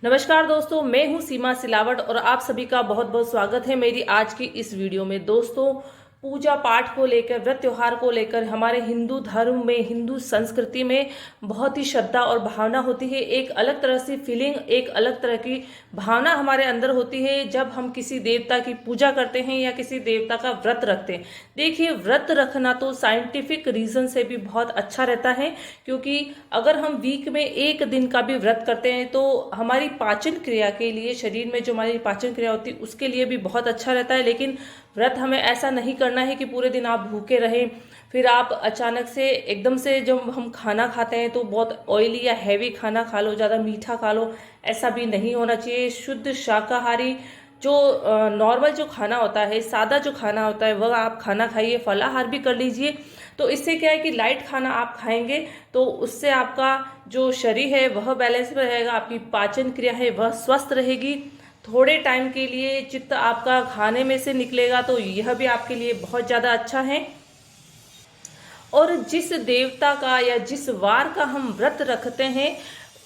नमस्कार दोस्तों, मैं हूं सीमा सिलावट और आप सभी का बहुत बहुत स्वागत है मेरी आज की इस वीडियो में। दोस्तों, पूजा पाठ को लेकर, व्रत त्योहार को लेकर हमारे हिंदू धर्म में, हिंदू संस्कृति में बहुत ही श्रद्धा और भावना होती है। एक अलग तरह से फीलिंग, एक अलग तरह की भावना हमारे अंदर होती है जब हम किसी देवता की पूजा करते हैं या किसी देवता का व्रत रखते हैं। देखिए, व्रत रखना तो साइंटिफिक रीजन से भी बहुत अच्छा रहता है, क्योंकि अगर हम वीक में एक दिन का भी व्रत करते हैं तो हमारी पाचन क्रिया के लिए, शरीर में जो हमारी पाचन क्रिया होती है उसके लिए भी बहुत अच्छा रहता है। लेकिन व्रत हमें ऐसा नहीं करना है कि पूरे दिन आप भूखे रहें, फिर आप अचानक से एकदम से जब हम खाना खाते हैं तो बहुत ऑयली या हैवी खाना खा लो, ज़्यादा मीठा खा लो, ऐसा भी नहीं होना चाहिए। शुद्ध शाकाहारी जो नॉर्मल जो खाना होता है, सादा जो खाना होता है, वह आप खाना खाइए। फलाहार भी कर लीजिए। तो इससे क्या है कि लाइट खाना आप खाएंगे तो उससे आपका जो शरीर है वह बैलेंस में रहेगा, आपकी पाचन क्रिया है वह स्वस्थ रहेगी। थोड़े टाइम के लिए चित्त आपका खाने में से निकलेगा, तो यह भी आपके लिए बहुत ज़्यादा अच्छा है। और जिस देवता का या जिस वार का हम व्रत रखते हैं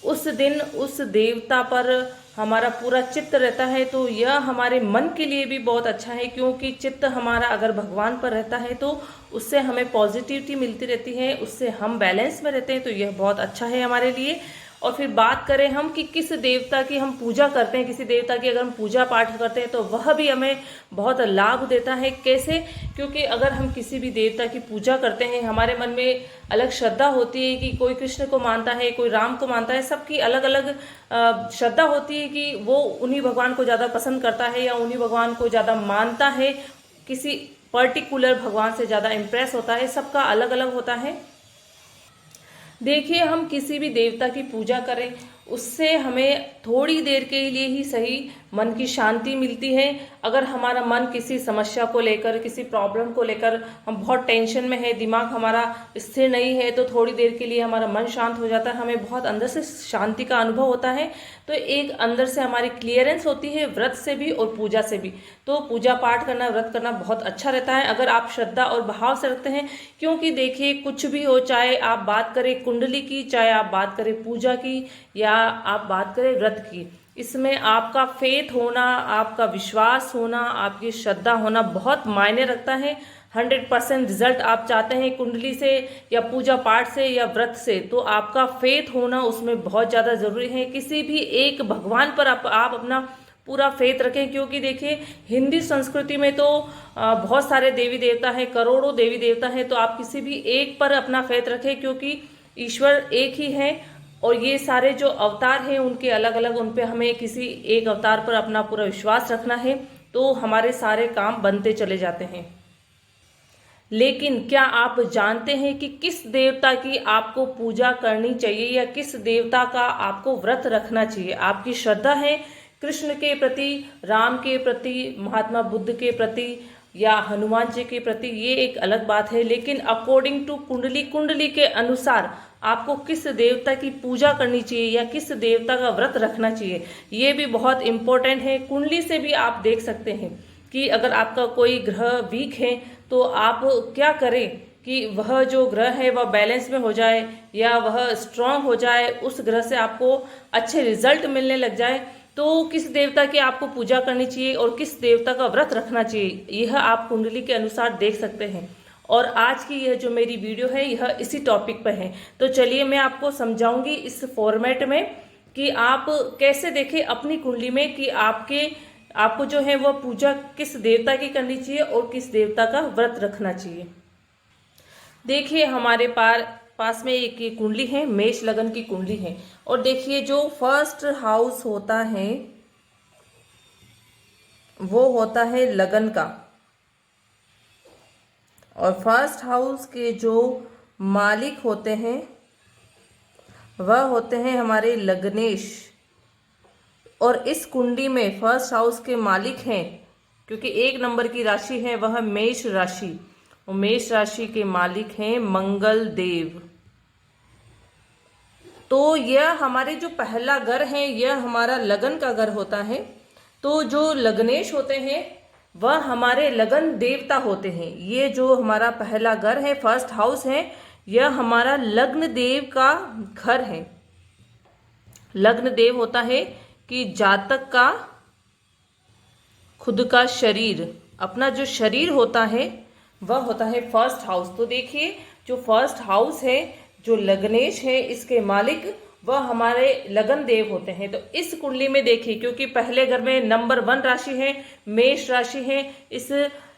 उस दिन उस देवता पर हमारा पूरा चित्त रहता है, तो यह हमारे मन के लिए भी बहुत अच्छा है, क्योंकि चित्त हमारा अगर भगवान पर रहता है तो उससे हमें पॉजिटिविटी मिलती रहती है, उससे हम बैलेंस में रहते हैं। तो यह बहुत अच्छा है हमारे लिए। और फिर बात करें हम कि किस देवता की हम पूजा करते हैं, किसी देवता की अगर हम पूजा पाठ करते हैं तो वह भी हमें बहुत लाभ देता है। कैसे? क्योंकि अगर हम किसी भी देवता की पूजा करते हैं, हमारे मन में अलग श्रद्धा होती है कि कोई कृष्ण को मानता है, कोई राम को मानता है, सबकी अलग अलग श्रद्धा होती है कि वो उन्हीं भगवान को ज़्यादा पसंद करता है या उन्हीं भगवान को ज़्यादा मानता है, किसी पर्टिकुलर भगवान से ज़्यादा इम्प्रेस होता है। सबका अलग अलग होता है। देखिए, हम किसी भी देवता की पूजा करें उससे हमें थोड़ी देर के लिए ही सही मन की शांति मिलती है। अगर हमारा मन किसी समस्या को लेकर, किसी प्रॉब्लम को लेकर हम बहुत टेंशन में है, दिमाग हमारा स्थिर नहीं है, तो थोड़ी देर के लिए हमारा मन शांत हो जाता है, हमें बहुत अंदर से शांति का अनुभव होता है। तो एक अंदर से हमारी क्लियरेंस होती है, व्रत से भी और पूजा से भी। तो पूजा पाठ करना, व्रत करना बहुत अच्छा रहता है अगर आप श्रद्धा और भाव से रखते हैं। क्योंकि देखिए, कुछ भी हो, चाहे आप बात करें कुंडली की, चाहे आप बात करें पूजा की, या आप बात करें व्रत की, इसमें आपका फेथ होना, आपका विश्वास होना, आपकी श्रद्धा होना बहुत मायने रखता है। 100% रिजल्ट आप चाहते हैं कुंडली से या पूजा पाठ से या व्रत से, तो आपका फेथ होना उसमें बहुत ज़्यादा ज़रूरी है। किसी भी एक भगवान पर आप अपना पूरा फेथ रखें, क्योंकि देखिए, हिंदी संस्कृति में तो बहुत सारे देवी देवता हैं, करोड़ों देवी देवता हैं। तो आप किसी भी एक पर अपना फेथ रखें, क्योंकि ईश्वर एक ही है और ये सारे जो अवतार हैं उनके अलग अलग, उन पे हमें किसी एक अवतार पर अपना पूरा विश्वास रखना है, तो हमारे सारे काम बनते चले जाते हैं। लेकिन क्या आप जानते हैं कि किस देवता की आपको पूजा करनी चाहिए या किस देवता का आपको व्रत रखना चाहिए? आपकी श्रद्धा है कृष्ण के प्रति, राम के प्रति, महात्मा बुद्ध के प्रति या हनुमान जी के प्रति, ये एक अलग बात है। लेकिन अकॉर्डिंग टू कुंडली के अनुसार आपको किस देवता की पूजा करनी चाहिए या किस देवता का व्रत रखना चाहिए, ये भी बहुत इंपॉर्टेंट है। कुंडली से भी आप देख सकते हैं कि अगर आपका कोई ग्रह वीक है तो आप क्या करें कि वह जो ग्रह है वह बैलेंस में हो जाए या वह स्ट्रांग हो जाए, उस ग्रह से आपको अच्छे रिजल्ट मिलने लग जाए। तो किस देवता की आपको पूजा करनी चाहिए और किस देवता का व्रत रखना चाहिए, यह आप कुंडली के अनुसार देख सकते हैं। और आज की यह जो मेरी वीडियो है यह इसी टॉपिक पर है। तो चलिए मैं आपको समझाऊंगी इस फॉर्मेट में कि आप कैसे देखें अपनी कुंडली में कि आपको जो है वह पूजा किस देवता की करनी चाहिए और किस देवता का व्रत रखना चाहिए। देखिए, हमारे पास में एक ये कुंडली है, मेष लगन की कुंडली है। और देखिए, जो फर्स्ट हाउस होता है वो होता है लगन का, और फर्स्ट हाउस के जो मालिक होते हैं वह होते हैं हमारे लग्नेश। और इस कुंडली में फर्स्ट हाउस के मालिक हैं, क्योंकि 1 नंबर की राशि है वह मेष राशि, और मेष राशि के मालिक हैं मंगल देव। तो यह हमारे जो पहला घर है यह हमारा लगन का घर होता है। तो जो लग्नेश होते हैं वह हमारे लगन देवता होते हैं। ये जो हमारा पहला घर है, फर्स्ट हाउस है, यह हमारा लग्न देव का घर है। लग्न देव होता है कि जातक का खुद का शरीर, अपना जो शरीर होता है वह होता है फर्स्ट हाउस। तो देखिए जो फर्स्ट हाउस है, जो लग्नेश है, इसके मालिक वह हमारे लगन देव होते हैं। तो इस कुंडली में देखिए, क्योंकि पहले घर में नंबर 1 राशि है, मेष राशि है, इस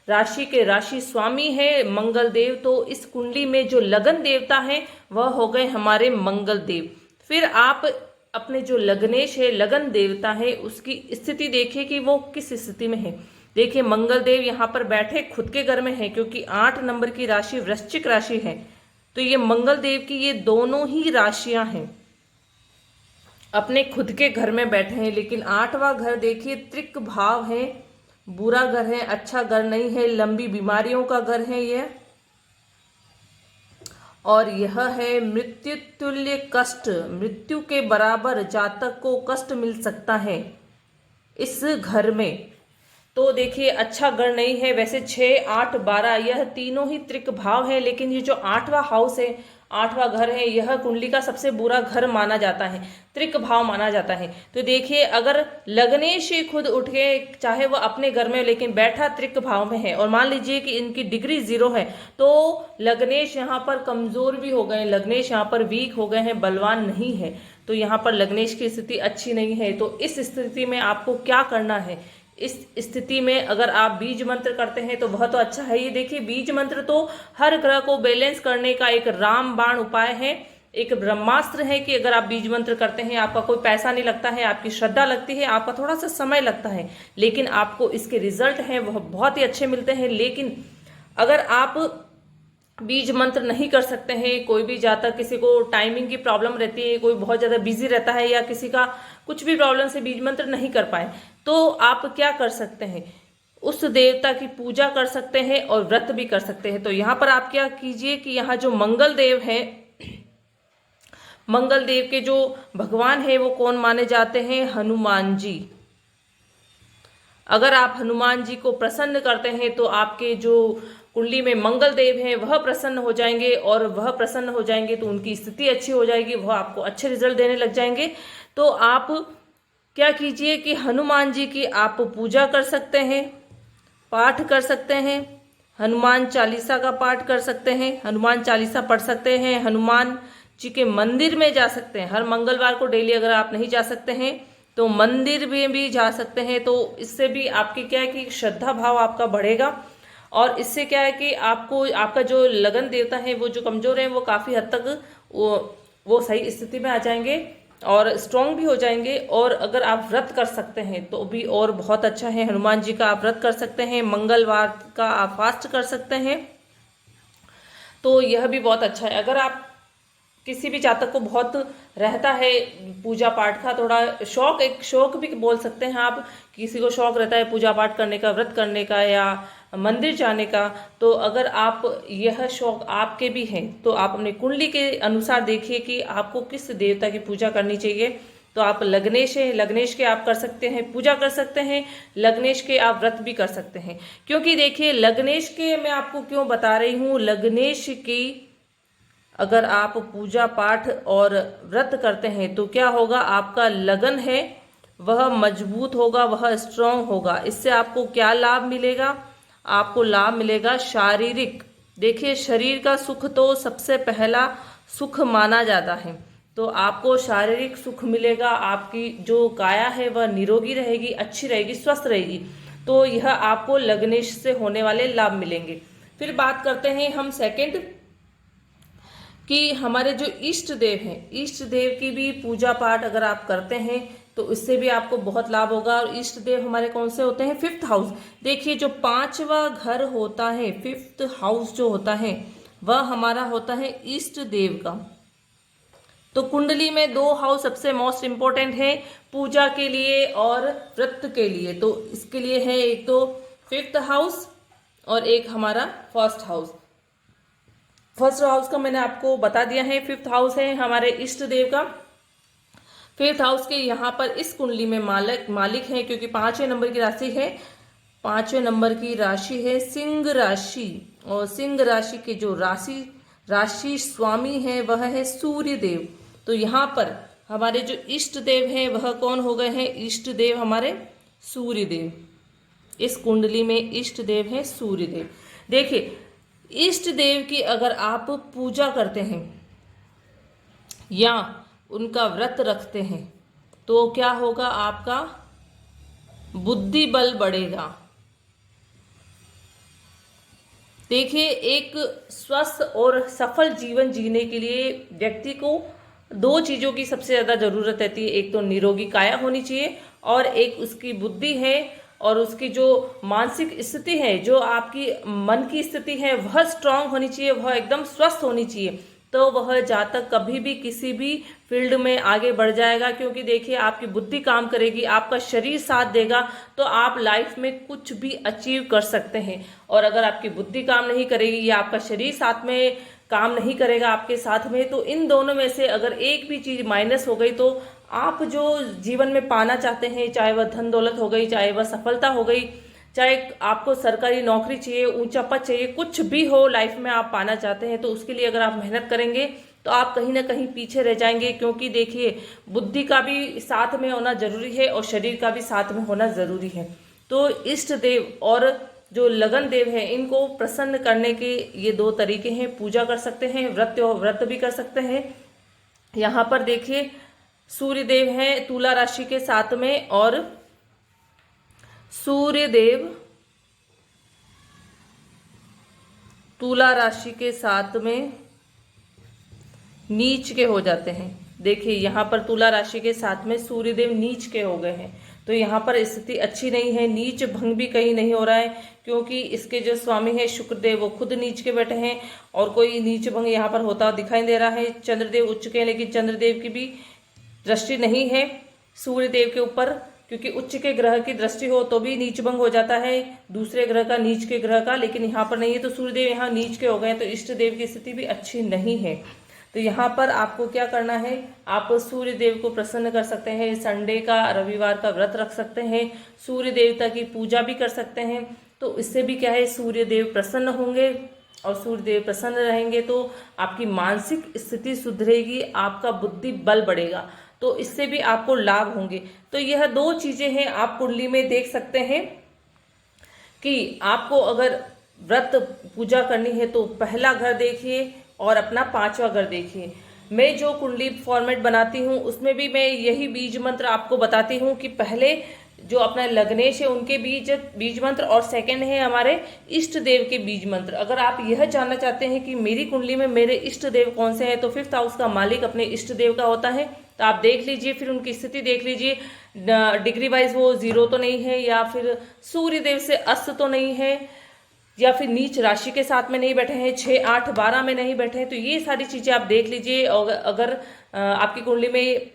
राशि के राशि स्वामी है मंगल देव। तो इस कुंडली में जो लगन देवता है वह हो गए हमारे मंगल देव। फिर आप अपने जो लग्नेश है, लगन देवता है, उसकी स्थिति देखिए कि वो किस स्थिति में है। देखिए मंगल देव यहाँ पर बैठे खुद के घर में है, क्योंकि 8 नंबर की राशि वृश्चिक राशि है। तो ये मंगल देव की ये दोनों ही राशियां हैं, अपने खुद के घर में बैठे हैं। लेकिन 8वां घर देखिए त्रिक भाव है, बुरा घर है, अच्छा घर नहीं है, लंबी बीमारियों का घर है यह, और यह है मृत्यु तुल्य कष्ट। मृत्यु के बराबर जातक को कष्ट मिल सकता है इस घर में। तो देखिए अच्छा घर नहीं है। वैसे 6, 8, 12 यह तीनों ही त्रिक भाव है, लेकिन ये जो 8वां हाउस है, 8वां घर है, यह कुंडली का सबसे बुरा घर माना जाता है, त्रिक भाव माना जाता है। तो देखिए अगर लग्नेश ही खुद उठ के, चाहे वह अपने घर में लेकिन बैठा त्रिक भाव में है, और मान लीजिए कि इनकी डिग्री 0 है, तो लग्नेश यहाँ पर कमजोर भी हो गए, लग्नेश यहाँ पर वीक हो गए हैं, बलवान नहीं है। तो यहाँ पर लग्नेश की स्थिति अच्छी नहीं है। तो इस स्थिति में आपको क्या करना है? इस स्थिति में अगर आप बीज मंत्र करते हैं तो वह तो अच्छा है। ये देखिए बीज मंत्र तो हर ग्रह को बैलेंस करने का एक रामबाण उपाय है, एक ब्रह्मास्त्र है कि अगर आप बीज मंत्र करते हैं, आपका कोई पैसा नहीं लगता है, आपकी श्रद्धा लगती है, आपका थोड़ा सा समय लगता है, लेकिन आपको इसके रिजल्ट हैं वह बहुत ही अच्छे मिलते हैं। लेकिन अगर आप बीज मंत्र नहीं कर सकते हैं, कोई भी जातक, किसी को टाइमिंग की प्रॉब्लम रहती है, कोई बहुत ज़्यादा बिजी रहता है, या किसी का कुछ भी प्रॉब्लम से बीज मंत्र नहीं कर पाए, तो आप क्या कर सकते हैं? उस देवता की पूजा कर सकते हैं और व्रत भी कर सकते हैं। तो यहाँ पर आप क्या कीजिए कि यहाँ जो मंगल देव है, मंगल देव के जो भगवान है वो कौन माने जाते हैं? हनुमान जी। अगर आप हनुमान जी को प्रसन्न करते हैं तो आपके जो कुंडली में मंगल देव हैं वह प्रसन्न हो जाएंगे, और वह प्रसन्न हो जाएंगे तो उनकी स्थिति अच्छी हो जाएगी, वह आपको अच्छे रिजल्ट देने लग जाएंगे। तो आप क्या कीजिए कि हनुमान जी की आप पूजा कर सकते हैं, पाठ कर सकते हैं, हनुमान चालीसा का पाठ कर सकते हैं, हनुमान चालीसा पढ़ सकते हैं, हनुमान जी के मंदिर में जा सकते हैं। हर मंगलवार को डेली अगर आप नहीं जा सकते हैं तो मंदिर में भी जा सकते हैं। तो इससे भी आपकी क्या है कि श्रद्धा भाव आपका बढ़ेगा, और इससे क्या है कि आपको आपका जो लगन देवता है वो जो कमजोर है वो काफी हद तक वो सही स्थिति में आ जाएंगे और स्ट्रांग भी हो जाएंगे। और अगर आप व्रत कर सकते हैं तो भी और बहुत अच्छा है। हनुमान जी का आप व्रत कर सकते हैं, मंगलवार का आप फास्ट कर सकते हैं, तो यह भी बहुत अच्छा है। अगर आप किसी भी जातक को बहुत रहता है पूजा पाठ का, थोड़ा शौक, एक शौक भी बोल सकते हैं आप, किसी को शौक रहता है पूजा पाठ करने का, व्रत करने का या मंदिर जाने का, तो अगर आप यह शौक आपके भी हैं तो आप अपने कुंडली के अनुसार देखिए कि आपको किस देवता की पूजा करनी चाहिए। तो आप लग्नेश है, लग्नेश के आप कर सकते हैं, पूजा कर सकते हैं, लग्नेश के आप व्रत भी कर सकते हैं। क्योंकि देखिए लग्नेश के मैं आपको क्यों बता रही हूँ, लग्नेश की अगर आप पूजा पाठ और व्रत करते हैं तो क्या होगा, आपका लगन है वह मजबूत होगा, वह स्ट्रांग होगा। इससे आपको क्या लाभ मिलेगा? आपको लाभ मिलेगा शारीरिक। देखिए शरीर का सुख तो सबसे पहला सुख माना जाता है, तो आपको शारीरिक सुख मिलेगा, आपकी जो काया है वह निरोगी रहेगी, अच्छी रहेगी, स्वस्थ रहेगी। तो यह आपको लग्नेश से होने वाले लाभ मिलेंगे। फिर बात करते हैं हम सेकंड कि हमारे जो इष्ट देव हैं, इष्ट देव की भी पूजा पाठ अगर आप करते हैं तो इससे भी आपको बहुत लाभ होगा। और इष्ट देव हमारे कौन से होते हैं? 5th house. देखिए जो 5वां घर होता है, 5th हाउस जो होता है वह हमारा होता है इष्ट देव का। तो कुंडली में 2 हाउस सबसे मोस्ट इंपॉर्टेंट है पूजा के लिए और व्रत के लिए। तो इसके लिए है एक तो 5th हाउस और एक हमारा 1st हाउस। 1st हाउस का मैंने आपको बता दिया है, 5th हाउस है हमारे इष्ट देव का। 5th हाउस के यहाँ पर इस कुंडली में मालिक है, क्योंकि 5वें नंबर की राशि है, 5वें नंबर की राशि है सिंह राशि, और सिंह राशि के जो राशि स्वामी है वह है सूर्य देव। तो यहाँ पर हमारे जो इष्ट देव हैं वह कौन हो गए हैं? इष्ट देव हमारे सूर्य देव। इस कुंडली में इष्ट देव है सूर्य देव। देखिए, इष्ट देव की अगर आप पूजा करते हैं या उनका व्रत रखते हैं तो क्या होगा? आपका बुद्धि बल बढ़ेगा। देखिए, एक स्वस्थ और सफल जीवन जीने के लिए व्यक्ति को दो चीजों की सबसे ज्यादा जरूरत रहती है। एक तो निरोगी काया होनी चाहिए और एक उसकी बुद्धि है और उसकी जो मानसिक स्थिति है, जो आपकी मन की स्थिति है, वह स्ट्रांग होनी चाहिए, वह एकदम स्वस्थ होनी चाहिए। तो वह जातक कभी भी किसी भी फील्ड में आगे बढ़ जाएगा। क्योंकि देखिए, आपकी बुद्धि काम करेगी, आपका शरीर साथ देगा तो आप लाइफ में कुछ भी अचीव कर सकते हैं। और अगर आपकी बुद्धि काम नहीं करेगी या आपका शरीर साथ में काम नहीं करेगा आपके साथ में, तो इन दोनों में से अगर एक भी चीज माइनस हो गई तो आप जो जीवन में पाना चाहते हैं, चाहे वह धन दौलत हो गई, चाहे वह सफलता हो गई, चाहे आपको सरकारी नौकरी चाहिए, ऊंचा पद चाहिए, कुछ भी हो लाइफ में आप पाना चाहते हैं, तो उसके लिए अगर आप मेहनत करेंगे तो आप कहीं ना कहीं पीछे रह जाएंगे। क्योंकि देखिए, बुद्धि का भी साथ में होना जरूरी है और शरीर का भी साथ में होना जरूरी है। तो इष्ट देव और जो लगन देव है, इनको प्रसन्न करने के ये दो तरीके हैं। पूजा कर सकते हैं, व्रत भी कर सकते हैं। यहाँ पर देखिए, सूर्य देव है तुला राशि के साथ में और सूर्य देव तुला राशि के साथ में नीच के हो जाते हैं। देखिए, यहाँ पर तुला राशि के साथ में सूर्य देव नीच के हो गए हैं, तो यहाँ पर स्थिति अच्छी नहीं है। नीच भंग भी कहीं नहीं हो रहा है क्योंकि इसके जो स्वामी है शुक्रदेव, वो खुद नीच के बैठे हैं और कोई नीच भंग यहाँ पर होता दिखाई दे रहा है। चंद्रदेव उच्च के हैं, लेकिन चंद्रदेव की भी दृष्टि नहीं है सूर्यदेव के ऊपर, क्योंकि उच्च के ग्रह की दृष्टि हो तो भी नीच भंग हो जाता है दूसरे ग्रह का, नीच के ग्रह का, लेकिन यहाँ पर नहीं है। तो सूर्यदेव यहाँ नीच के हो गए, तो इष्ट देव की स्थिति भी अच्छी नहीं है। तो यहाँ पर आपको क्या करना है? आप सूर्य देव को प्रसन्न कर सकते हैं। संडे का, रविवार का व्रत रख सकते हैं, सूर्य देवता की पूजा भी कर सकते हैं। तो इससे भी क्या है, सूर्य देव प्रसन्न होंगे और सूर्य देव प्रसन्न रहेंगे तो आपकी मानसिक स्थिति सुधरेगी, आपका बुद्धि बल बढ़ेगा, तो इससे भी आपको लाभ होंगे। तो यह दो चीजें हैं आप कुंडली में देख सकते हैं कि आपको अगर व्रत पूजा करनी है तो पहला घर देखिए और अपना पांचवा घर देखिए। मैं जो कुंडली फॉर्मेट बनाती हूँ उसमें भी मैं यही बीज मंत्र आपको बताती हूँ कि पहले जो अपना लग्नेश है उनके बीज मंत्र और सेकंड है हमारे इष्ट देव के बीज मंत्र। अगर आप यह जानना चाहते हैं कि मेरी कुंडली में मेरे इष्ट देव कौन से हैं, तो 5th हाउस का मालिक अपने इष्ट देव का होता है। तो आप देख लीजिए, फिर उनकी स्थिति देख लीजिए, डिग्री वाइज वो 0 तो नहीं है, या फिर सूर्य देव से अस्त तो नहीं है, या फिर नीच राशि के साथ में नहीं बैठे हैं, 6, 8, 12 में नहीं बैठे हैं। तो ये सारी चीजें आप देख लीजिए। और अगर आपकी कुंडली में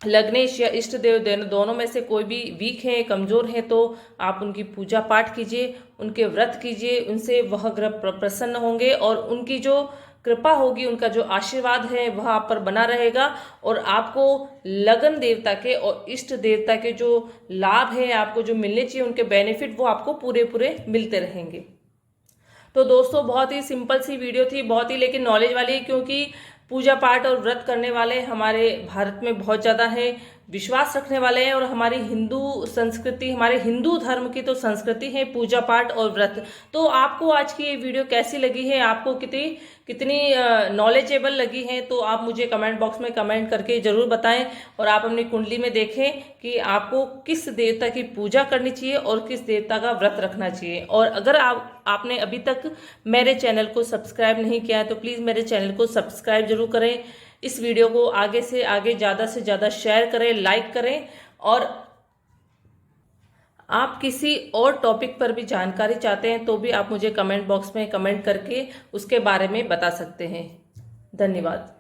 लग्नेश या इष्ट देव दोनों में से कोई भी वीक है, कमजोर है, तो आप उनकी पूजा पाठ कीजिए, उनके व्रत कीजिए, उनसे वह ग्रह प्रसन्न होंगे और उनकी जो कृपा होगी, उनका जो आशीर्वाद है वह आप पर बना रहेगा और आपको लगन देवता के और इष्ट देवता के जो लाभ है, आपको जो मिलने चाहिए उनके बेनिफिट, वो आपको पूरे पूरे मिलते रहेंगे। तो दोस्तों, बहुत ही सिंपल सी वीडियो थी, बहुत ही लेकिन नॉलेज वाली, क्योंकि पूजा पाठ और व्रत करने वाले हमारे भारत में बहुत ज़्यादा है, विश्वास रखने वाले हैं। और हमारी हिंदू संस्कृति, हमारे हिंदू धर्म की तो संस्कृति है पूजा पाठ और व्रत। तो आपको आज की ये वीडियो कैसी लगी है, आपको कितनी नॉलेजेबल लगी है, तो आप मुझे कमेंट बॉक्स में कमेंट करके जरूर बताएं। और आप अपनी कुंडली में देखें कि आपको किस देवता की पूजा करनी चाहिए और किस देवता का व्रत रखना चाहिए। और अगर आपने अभी तक मेरे चैनल को सब्सक्राइब नहीं किया है तो प्लीज़ मेरे चैनल को सब्सक्राइब जरूर करें। इस वीडियो को आगे से आगे ज़्यादा से ज़्यादा शेयर करें, लाइक करें। और आप किसी और टॉपिक पर भी जानकारी चाहते हैं तो भी आप मुझे कमेंट बॉक्स में कमेंट करके उसके बारे में बता सकते हैं। धन्यवाद।